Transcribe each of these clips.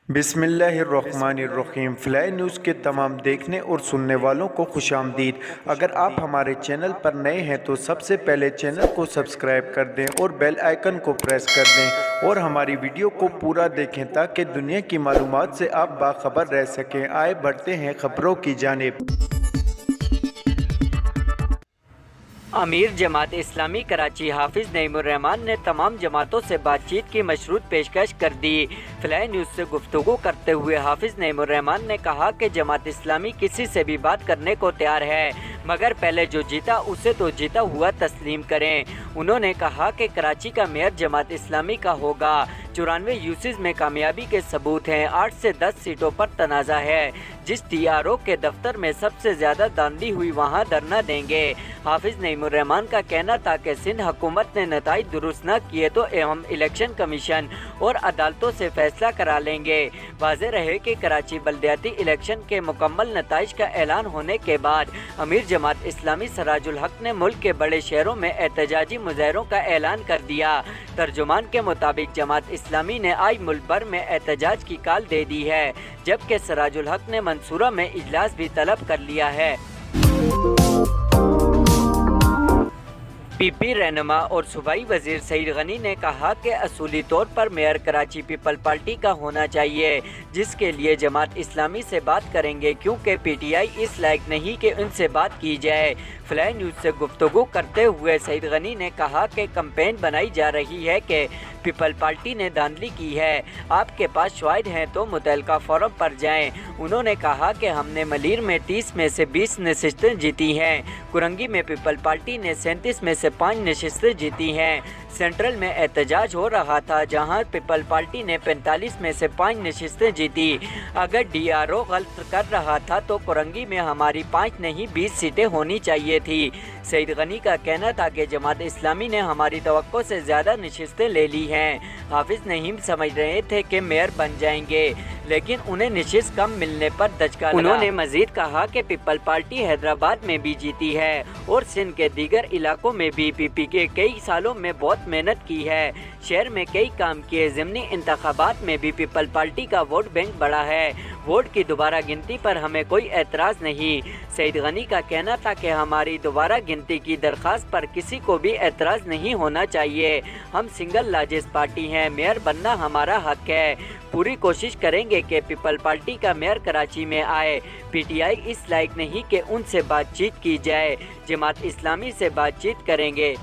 बिस्मिल्लाहिर्रहमानिर्रहीम। Fly news के तमाम देखने और सुनने वालों को खुश आमदीद। अगर आप हमारे चैनल पर नए हैं तो सबसे पहले चैनल को सब्सक्राइब कर दें और बेल आइकन को प्रेस कर दें और हमारी वीडियो को पूरा देखें ताकि दुनिया की मालूमात से आप बाखबर रह सकें। आए बढ़ते हैं खबरों की जानिब। अमीर जमात इस्लामी कराची हाफिज नईमुर्रहमान ने तमाम जमातों से बातचीत की मशरूत पेशकश कर दी। फ्लाई न्यूज़ से गुफ्तगू करते हुए हाफिज नईमुर्रहमान ने कहा कि जमात इस्लामी किसी से भी बात करने को तैयार है, मगर पहले जो जीता उसे तो जीता हुआ तस्लीम करें। उन्होंने कहा कि कराची का मेयर जमात इस्लामी का होगा। 94 यूसीज में कामयाबी के सबूत हैं। 8 से 10 सीटों पर तनाज़ा है। जिस TRO के दफ्तर में सबसे ज़्यादा दांधी हुई वहाँ धरना देंगे। हाफिज नईमुर्रहमान का कहना था कि सिंध हुकूमत ने नताइज दुरुस्त न किए तो हम इलेक्शन कमीशन और अदालतों से फैसला करा लेंगे। वाज़ेह रहे कि कराची बल्दियाती इलेक्शन के मुकम्मल नताइज का ऐलान होने के बाद अमीर जमात इस्लामी सराजुल हक ने मुल्क के बड़े शहरों में एहतजाजी मुजाहरों का ऐलान कर दिया। तर्जुमान के मुताबिक जमात इस्लामी ने आज मुल्क भर में एहतजाज की कॉल दे दी है, जबकि सराजुल हक ने मंसूरा में इजलास भी तलब कर लिया है। PP रहनुमा और सूबाई वजीर सईद गनी ने कहा कि असूली तौर पर मेयर कराची पीपल पार्टी का होना चाहिए, जिसके लिए जमात इस्लामी से बात करेंगे, क्योंकि PTI इस लायक नहीं कि उनसे बात की जाए। फ्लाई न्यूज़ से गुफ्तगू करते हुए सईद गनी ने कहा कि कैंपेन बनाई जा रही है कि पीपल पार्टी ने धांधली की है। आपके पास शवाहिद हैं तो मुतल्लिका फोरम पर जाएं। उन्होंने कहा कि हमने मलीर में 30 में से 20 नशिस्तें जीती हैं। कुरंगी में पीपल पार्टी ने 37 में से 5 नशिस्तें जीती हैं। सेंट्रल में एहतजाज हो रहा था, जहां पीपल पार्टी ने 45 में से 5 नशिस्तें जीती। अगर DRO गलत कर रहा था तो कुरंगी में हमारी 5 नहीं 20 सीटें होनी चाहिए थी। सईद गनी का कहना था कि जमात इस्लामी ने हमारी तवक्को से ज़्यादा नशिस्तें ले ली हैं। हाफिज नईम समझ रहे थे कि मेयर बन जाएंगे, लेकिन उन्हें नशिस्त कम मिलने पर दचका लगा। उन्होंने मजीद कहा कि पीपल पार्टी हैदराबाद में भी जीती है और सिंध के दीगर इलाकों में भी PP के कई सालों में बहुत मेहनत की है। शहर में कई काम किए। ज़िमनी इंतखाबात में भी पीपल पार्टी का वोट बैंक बढ़ा है। वोट की दोबारा गिनती पर हमें कोई एतराज़ नहीं। सईद गनी का कहना था कि हमारी दोबारा गिनती की दरख्वास्त पर किसी को भी एतराज़ नहीं होना चाहिए। हम सिंगल लार्जेस्ट पार्टी हैं, मेयर बनना हमारा हक है। पूरी कोशिश करेंगे कि पीपल पार्टी का मेयर कराची में आए। PTI इस लायक नहीं कि उनसे बातचीत की जाए। जमात इस्लामी से बातचीत करेंगे।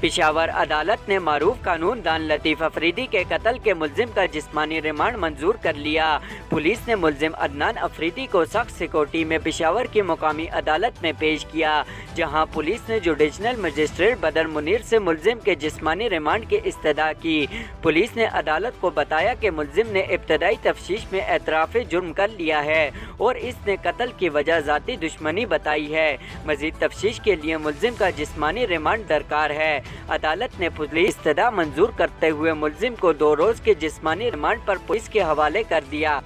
पेशावर अदालत ने मारूफ कानून दान लतीफ़ अफरीदी के कत्ल के मुल्जिम का जिस्मानी रिमांड मंजूर कर लिया। पुलिस ने मुल्जिम अदनान अफरीदी को सख्त सिक्योरिटी में पेशावर की मुकामी अदालत में पेश किया, जहां पुलिस ने जुडिशनल मजिस्ट्रेट बदर मुनीर से मुल्जिम के जिस्मानी रिमांड की इस्तदा की। पुलिस ने अदालत को बताया कि मुल्जिम ने इब्तदाई तफ्तीश में एतराफ़ जुर्म कर लिया है और इसने कत्ल की वजह ज़ाती दुश्मनी बताई है। मज़ीद तफ्तीश के लिए मुल्जिम का जिस्मानी रिमांड दरकार है। अदालत ने पुलिस इस्तदा मंजूर करते हुए मुल्जिम को 2 रोज़ के जिस्मानी रिमांड पर पुलिस के हवाले कर दिया।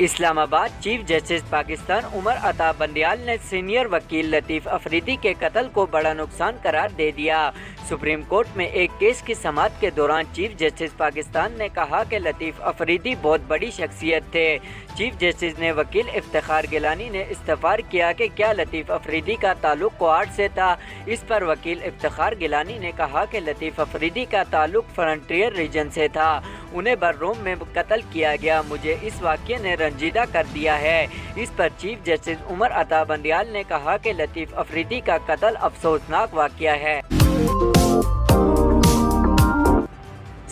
इस्लामाबाद चीफ जस्टिस पाकिस्तान उमर अता बंदियाल ने सीनियर वकील लतीफ़ अफरीदी के कत्ल को बड़ा नुकसान करार दे दिया। सुप्रीम कोर्ट में एक केस की समाअत के दौरान चीफ जस्टिस पाकिस्तान ने कहा कि लतीफ़ अफरीदी बहुत बड़ी शख्सियत थे। चीफ जस्टिस ने वकील इफ्तिखार गिलानी ने इस्तफार किया कि क्या लतीफ़ अफरीदी का ताल्लुक क्वाड से था। इस पर वकील इफ्तिखार गिलानी ने कहा कि लतीफ़ अफरीदी का ताल्लुक फ्रंटियर रीजन से था। उन्हें बर्रोम में कत्ल किया गया। मुझे इस वाक़ये ने रंजीदा कर दिया है। इस पर चीफ जस्टिस उमर अता बंदियाल ने कहा कि लतीफ़ अफरीदी का कत्ल अफसोसनाक वाक़या है।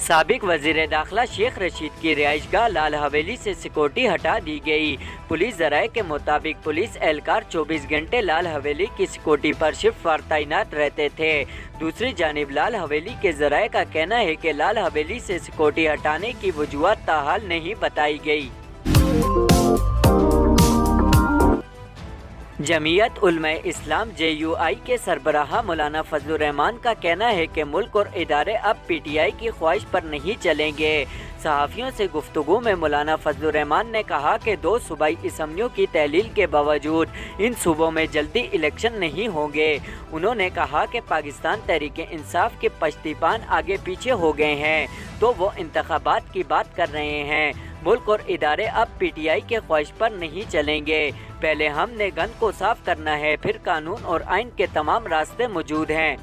साबिक वज़ीर दाखिला शेख रशीद की रिहाइशगाह लाल हवेली से सिक्योरिटी हटा दी गई। पुलिस ज़राए के मुताबिक पुलिस एहलकार 24 घंटे लाल हवेली की सिक्योरिटी पर शिफ्ट वार तैनात रहते थे। दूसरी जानिब लाल हवेली के ज़राए का कहना है कि लाल हवेली से सिक्योरिटी हटाने की वजूहत ताहाल नहीं बताई गई। जमीयत उलमा इस्लाम JUI के सरबराह मौलाना फजलुर रहमान का कहना है कि मुल्क और इदारे अब PTI की ख्वाहिश पर नहीं चलेंगे। सहाफ़ियों से गुफ्तगू में मौलाना फजलुर रहमान ने कहा कि 2 सूबाई असम्बलियों की तहलील के बावजूद इन सूबों में जल्दी इलेक्शन नहीं होंगे। उन्होंने कहा कि पाकिस्तान तहरीक इंसाफ के पश्तीपान आगे पीछे हो गए हैं तो वो इंतखाबात की बात कर रहे हैं। मुल्क और इदारे अब PTI के ख्वाहिश पर नहीं चलेंगे। पहले हमने गन को साफ करना है, फिर कानून और आइन के तमाम रास्ते मौजूद हैं।